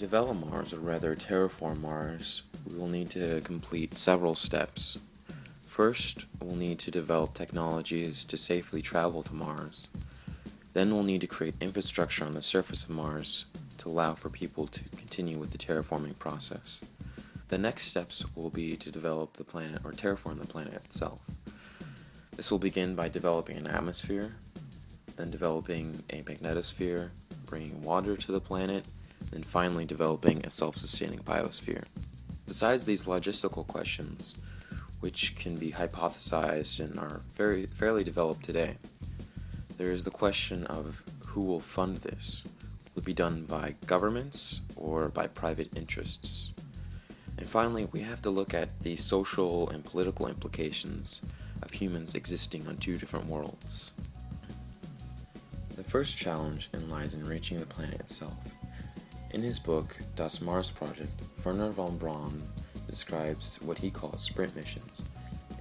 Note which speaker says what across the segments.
Speaker 1: develop Mars, or rather terraform Mars, we will need to complete several steps. First, we'll need to develop technologies to safely travel to Mars. Then we'll need to create infrastructure on the surface of Mars to allow for people to continue with the terraforming process. The next steps will be to develop the planet, or terraform the planet itself. This will begin by developing an atmosphere, then developing a magnetosphere, bringing water to the planet, and finally developing a self-sustaining biosphere. Besides these logistical questions, which can be hypothesized and are fairly developed today, there is the question of who will fund this. Will it be done by governments or by private interests? And finally, we have to look at the social and political implications of humans existing on two different worlds. The first challenge lies in reaching the planet itself. In his book, Das Mars Project, Werner von Braun describes what he calls sprint missions,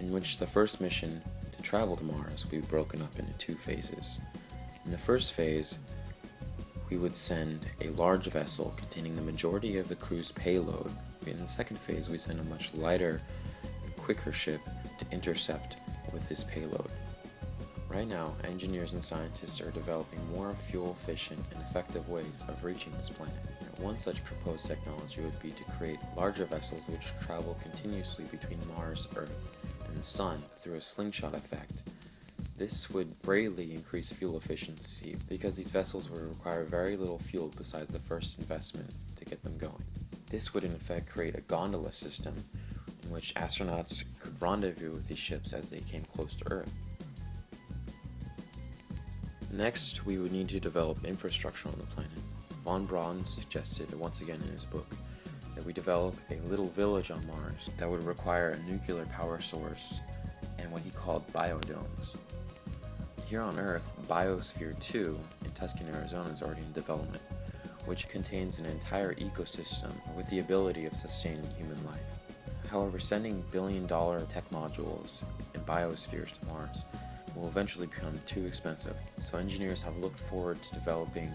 Speaker 1: in which the first mission to travel to Mars will be broken up into two phases. In the first phase, we would send a large vessel containing the majority of the crew's payload. In the second phase, we send a much lighter and quicker ship to intercept with this payload. Right now, engineers and scientists are developing more fuel-efficient and effective ways of reaching this planet. One such proposed technology would be to create larger vessels which travel continuously between Mars, Earth, and the Sun through a slingshot effect. This would greatly increase fuel efficiency because these vessels would require very little fuel besides the first investment to get them going. This would in effect create a gondola system in which astronauts could rendezvous with these ships as they came close to Earth. Next, we would need to develop infrastructure on the planet. Von Braun suggested, once again in his book, that we develop a little village on Mars that would require a nuclear power source and what he called biodomes. Here on Earth, Biosphere 2 in Tucson, Arizona is already in development, which contains an entire ecosystem with the ability of sustaining human life. However, sending billion-dollar tech modules and biospheres to Mars will eventually become too expensive, so engineers have looked forward to developing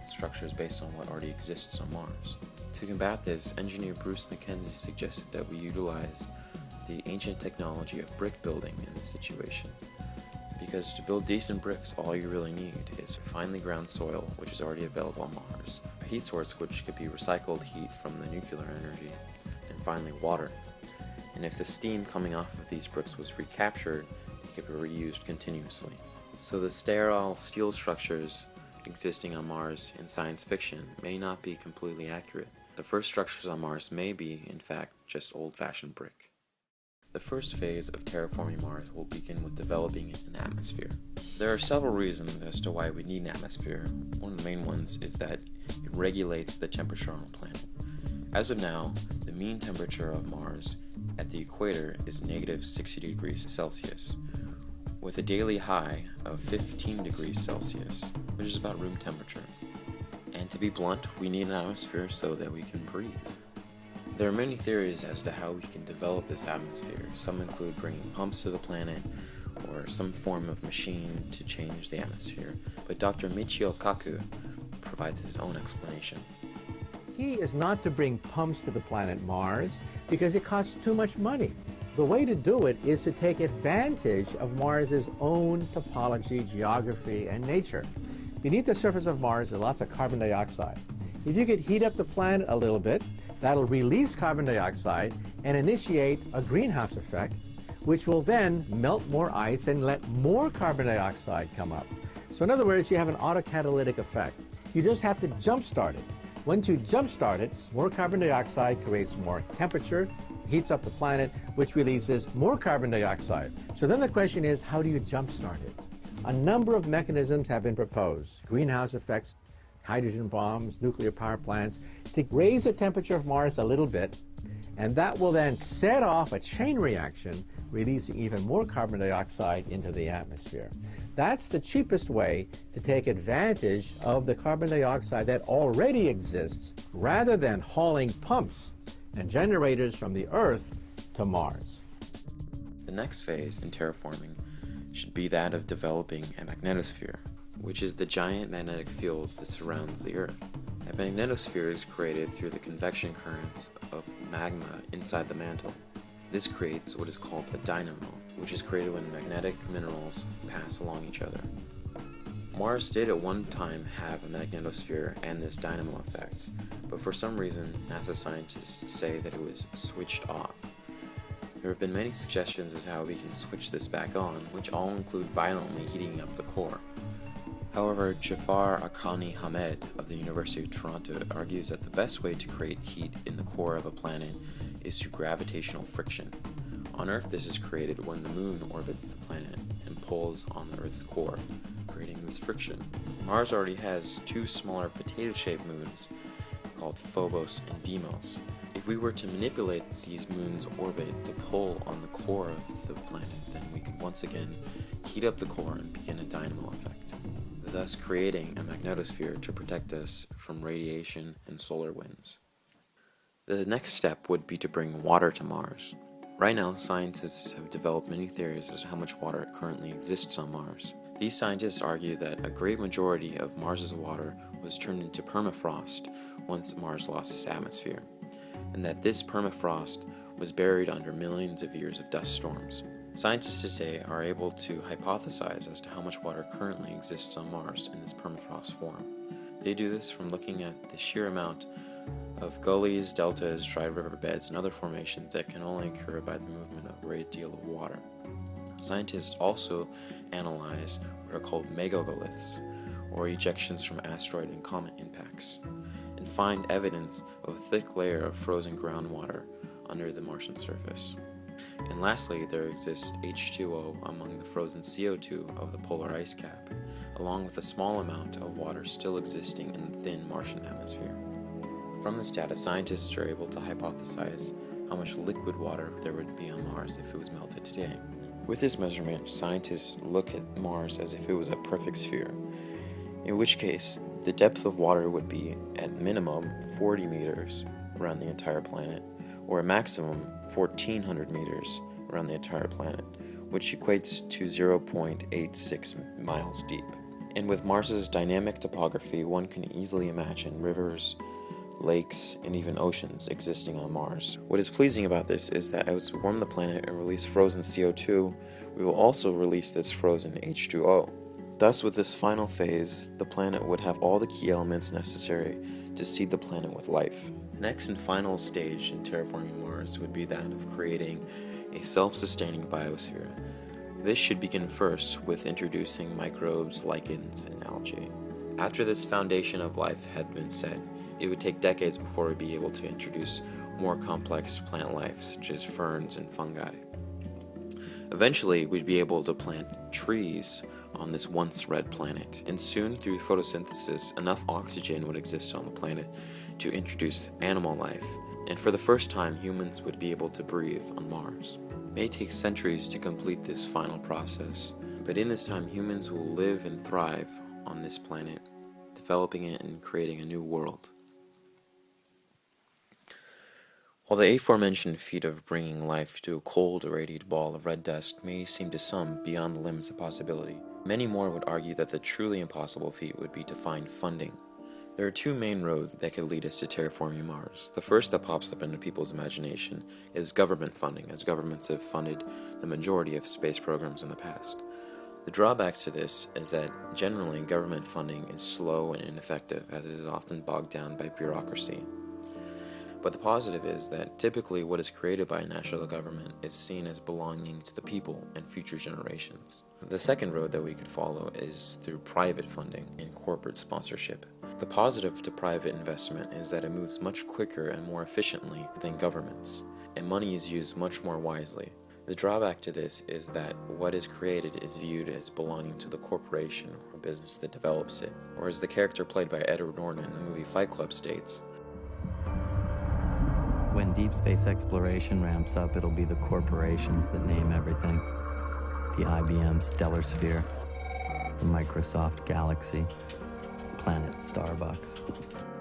Speaker 1: structures based on what already exists on Mars. To combat this, engineer Bruce Mackenzie suggested that we utilize the ancient technology of brick building in this situation. Because to build decent bricks, all you really need is finely ground soil, which is already available on Mars, a heat source which could be recycled heat from the nuclear energy, and finally water. And if the steam coming off of these bricks was recaptured, it could be reused continuously. So the sterile steel structures existing on Mars in science fiction may not be completely accurate. The first structures on Mars may be, in fact, just old-fashioned brick. The first phase of terraforming Mars will begin with developing an atmosphere. There are several reasons as to why we need an atmosphere. One of the main ones is that it regulates the temperature on the planet. As of now, the mean temperature of Mars at the equator is negative 60 degrees Celsius, with a daily high of 15 degrees Celsius, which is about room temperature. And to be blunt, we need an atmosphere so that we can breathe. There are many theories as to how we can develop this atmosphere. Some include bringing pumps to the planet, or some form of machine to change the atmosphere, but Dr. Michio Kaku provides his own explanation.
Speaker 2: Key is not to bring pumps to the planet Mars because it costs too much money. The way to do it is to take advantage of Mars's own topology, geography, and nature. Beneath the surface of Mars is lots of carbon dioxide. If you could heat up the planet a little bit, that'll release carbon dioxide and initiate a greenhouse effect, which will then melt more ice and let more carbon dioxide come up. So in other words, you have an autocatalytic effect. You just have to jumpstart it. Once you jumpstart it, more carbon dioxide creates more temperature, heats up the planet, which releases more carbon dioxide. So then the question is, how do you jumpstart it? A number of mechanisms have been proposed. Greenhouse effects, hydrogen bombs, nuclear power plants, to raise the temperature of Mars a little bit, and that will then set off a chain reaction, releasing even more carbon dioxide into the atmosphere. That's the cheapest way to take advantage of the carbon dioxide that already exists, rather than hauling pumps and generators from the Earth to Mars.
Speaker 1: The next phase in terraforming should be that of developing a magnetosphere, which is the giant magnetic field that surrounds the Earth. A magnetosphere is created through the convection currents of magma inside the mantle. This creates what is called a dynamo, which is created when magnetic minerals pass along each other. Mars did at one time have a magnetosphere and this dynamo effect, but for some reason NASA scientists say that it was switched off. There have been many suggestions as to how we can switch this back on, which all include violently heating up the core. However, Jafar Akhani Hamed of the University of Toronto argues that the best way to create heat in the core of a planet is through gravitational friction. On Earth, this is created when the moon orbits the planet and pulls on the Earth's core, creating this friction. Mars already has two smaller potato-shaped moons called Phobos and Deimos. If we were to manipulate these moons' orbit to pull on the core of the planet, then we could once again heat up the core and begin a dynamo effect, thus creating a magnetosphere to protect us from radiation and solar winds. The next step would be to bring water to Mars. Right now, scientists have developed many theories as to how much water currently exists on Mars. These scientists argue that a great majority of Mars's water was turned into permafrost once Mars lost its atmosphere, and that this permafrost was buried under millions of years of dust storms. Scientists today are able to hypothesize as to how much water currently exists on Mars in this permafrost form. They do this from looking at the sheer amount of gullies, deltas, dry riverbeds, and other formations that can only occur by the movement of a great deal of water. Scientists also analyze what are called megaliths, or ejections from asteroid and comet impacts, and find evidence of a thick layer of frozen groundwater under the Martian surface. And lastly, there exists H2O among the frozen CO2 of the polar ice cap, along with a small amount of water still existing in the thin Martian atmosphere. From this data, scientists are able to hypothesize how much liquid water there would be on Mars if it was melted today. With this measurement, scientists look at Mars as if it was a perfect sphere, in which case the depth of water would be at minimum 40 meters around the entire planet, or a maximum 1,400 meters around the entire planet, which equates to 0.86 miles deep. And with Mars's dynamic topography, one can easily imagine rivers, lakes, and even oceans existing on Mars. What is pleasing about this is that as we warm the planet and release frozen CO2, we will also release this frozen H2O. Thus, with this final phase, the planet would have all the key elements necessary to seed the planet with life. The next and final stage in terraforming Mars would be that of creating a self-sustaining biosphere. This should begin first with introducing microbes, lichens, and algae. After this foundation of life had been set, it would take decades before we'd be able to introduce more complex plant life, such as ferns and fungi. Eventually, we'd be able to plant trees on this once red planet, and soon, through photosynthesis, enough oxygen would exist on the planet to introduce animal life, and for the first time, humans would be able to breathe on Mars. It may take centuries to complete this final process, but in this time, humans will live and thrive on this planet, developing it and creating a new world. While the aforementioned feat of bringing life to a cold, irradiated ball of red dust may seem to some beyond the limits of possibility, many more would argue that the truly impossible feat would be to find funding. There are two main roads that could lead us to terraforming Mars. The first that pops up into people's imagination is government funding, as governments have funded the majority of space programs in the past. The drawbacks to this is that generally government funding is slow and ineffective, as it is often bogged down by bureaucracy. But the positive is that typically what is created by a national government is seen as belonging to the people and future generations. The second road that we could follow is through private funding and corporate sponsorship. The positive to private investment is that it moves much quicker and more efficiently than governments, and money is used much more wisely. The drawback to this is that what is created is viewed as belonging to the corporation or business that develops it, or as the character played by Edward Norton in the movie Fight Club states,
Speaker 3: "When deep space exploration ramps up, it'll be the corporations that name everything. The IBM Stellar Sphere, the Microsoft Galaxy, Planet Starbucks."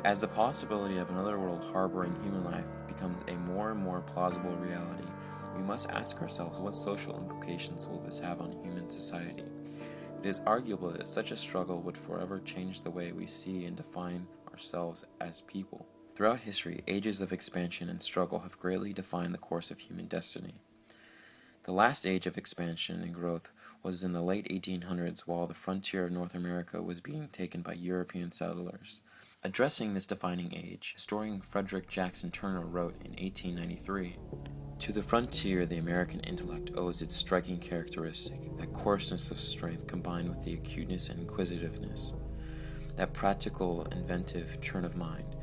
Speaker 1: As the possibility of another world harboring human life becomes a more and more plausible reality, we must ask ourselves what social implications will this have on human society. It is arguable that such a struggle would forever change the way we see and define ourselves as people. Throughout history, ages of expansion and struggle have greatly defined the course of human destiny. The last age of expansion and growth was in the late 1800s, while the frontier of North America was being taken by European settlers. Addressing this defining age, historian Frederick Jackson Turner wrote in 1893, "To the frontier the American intellect owes its striking characteristic, that coarseness of strength combined with the acuteness and inquisitiveness, that practical, inventive turn of mind,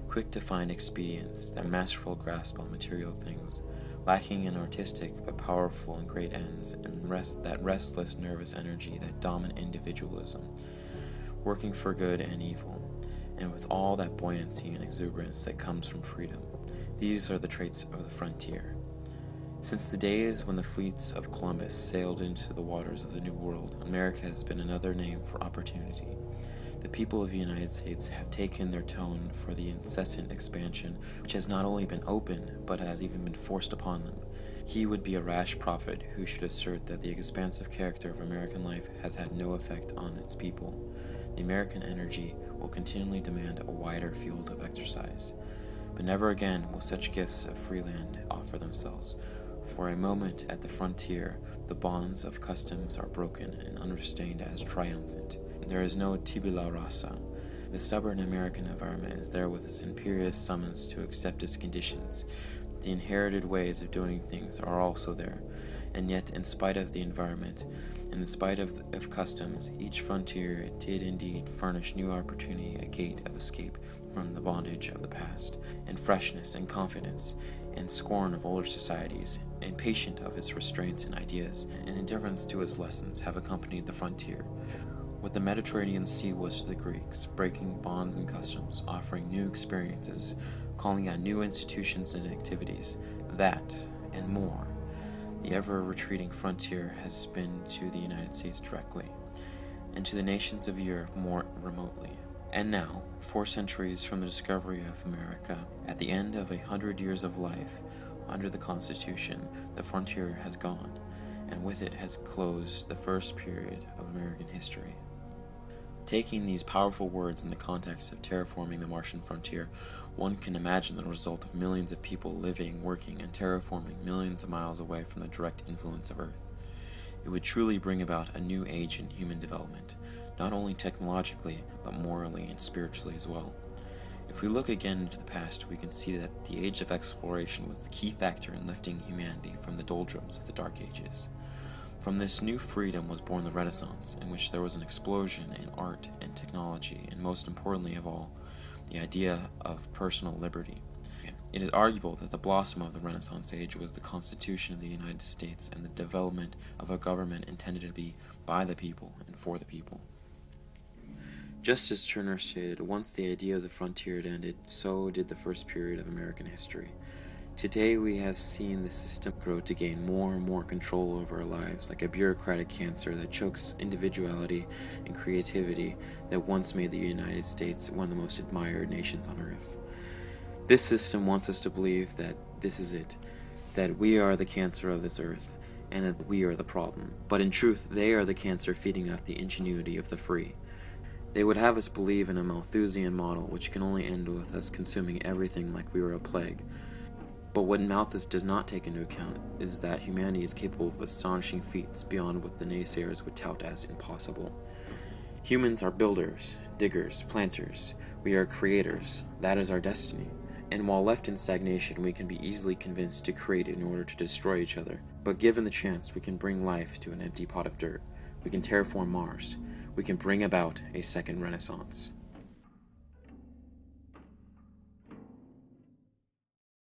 Speaker 1: quick to find expedients, that masterful grasp on material things, lacking in artistic but powerful in great ends, and that restless nervous energy, that dominant individualism, working for good and evil, and with all that buoyancy and exuberance that comes from freedom. These are the traits of the frontier." Since the days when the fleets of Columbus sailed into the waters of the New World, America has been another name for opportunity. The people of the United States have taken their tone for the incessant expansion, which has not only been open, but has even been forced upon them. He would be a rash prophet who should assert that the expansive character of American life has had no effect on its people. The American energy will continually demand a wider field of exercise, but never again will such gifts of free land offer themselves. For a moment at the frontier, the bonds of customs are broken and understained as triumphant. There is no tabula rasa. The stubborn American environment is there with its imperious summons to accept its conditions. The inherited ways of doing things are also there, and yet in spite of the environment, and in spite of customs, each frontier did indeed furnish new opportunity, a gate of escape from the bondage of the past, and freshness and confidence, and scorn of older societies, impatient of its restraints and ideas, and indifference to its lessons have accompanied the frontier. What the Mediterranean Sea was to the Greeks, breaking bonds and customs, offering new experiences, calling out new institutions and activities, that, and more, the ever-retreating frontier has been to the United States directly, and to the nations of Europe more remotely. And now, 4 centuries from the discovery of America, at the end of 100 years of life, under the Constitution, the frontier has gone, and with it has closed the first period of American history. Taking these powerful words in the context of terraforming the Martian frontier, one can imagine the result of millions of people living, working, and terraforming millions of miles away from the direct influence of Earth. It would truly bring about a new age in human development, not only technologically, but morally and spiritually as well. If we look again into the past, we can see that the age of exploration was the key factor in lifting humanity from the doldrums of the Dark Ages. From this new freedom was born the Renaissance, in which there was an explosion in art and technology, and most importantly of all, the idea of personal liberty. It is arguable that the blossom of the Renaissance age was the Constitution of the United States and the development of a government intended to be by the people and for the people. Just as Turner stated, once the idea of the frontier had ended, so did the first period of American history. Today we have seen the system grow to gain more and more control over our lives, like a bureaucratic cancer that chokes individuality and creativity that once made the United States one of the most admired nations on earth. This system wants us to believe that this is it, that we are the cancer of this earth, and that we are the problem. But in truth, they are the cancer feeding off the ingenuity of the free. They would have us believe in a Malthusian model which can only end with us consuming everything like we were a plague. But what Malthus does not take into account is that humanity is capable of astonishing feats beyond what the naysayers would tout as impossible. Humans are builders, diggers, planters. We are creators. That is our destiny. And while left in stagnation, we can be easily convinced to create in order to destroy each other. But given the chance, we can bring life to an empty pot of dirt. We can terraform Mars. We can bring about a second Renaissance.